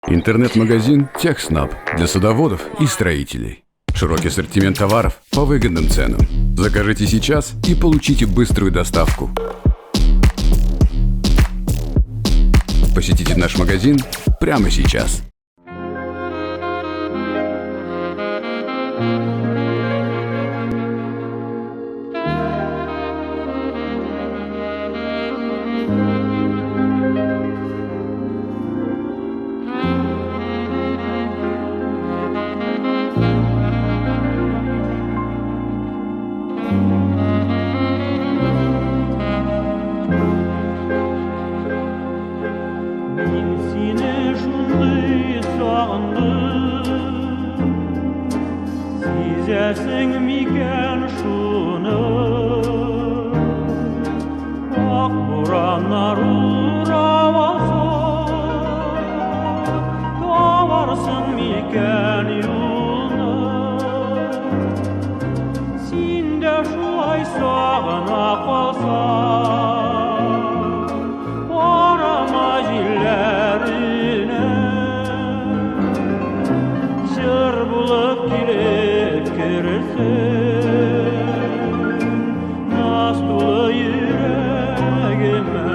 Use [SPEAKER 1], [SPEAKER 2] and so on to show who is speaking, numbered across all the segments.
[SPEAKER 1] Интернет-магазин «Техснаб» для садоводов и строителей. Широкий ассортимент товаров по выгодным ценам. Закажите сейчас и получите быструю доставку. Посетите наш магазин прямо сейчас.
[SPEAKER 2] Сезесің мекен шуны, ақ бораннар урап алса, табарсың мекен юлны. Сен де шулай сағына қалсаң, барама жерлеріне, жыр болып келеді Нас толы yüreğime.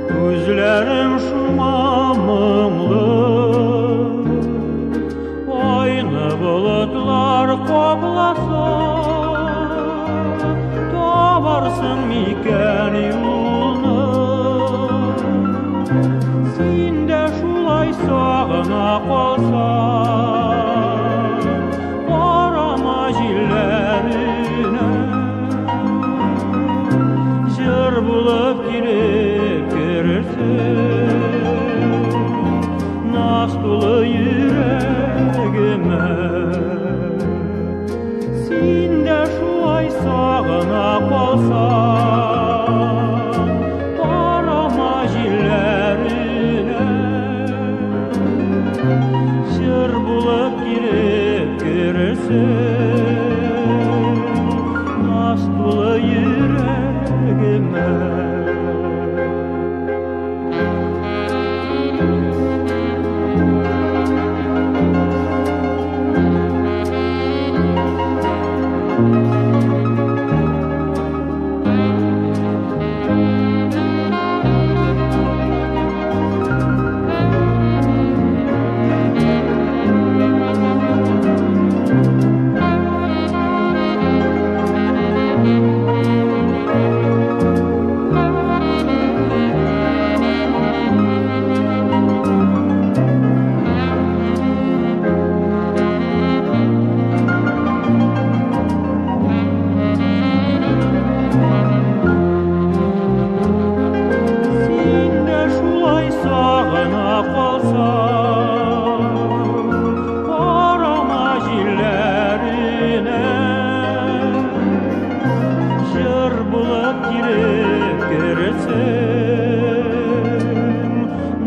[SPEAKER 2] Gözlerim şuma mımlı, aynı bulutlar qoplasa, tabarsın miken yolunu. Sen de şulay sağına qalsan, barama jillerine, jır bulup gelip Нас толы yüreğime. Sen de şulay sağına qalsan, barama jillerine, jır bulup gelip görürsen, nas толы yüreğime.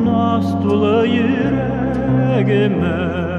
[SPEAKER 2] Nas толы yüreğime.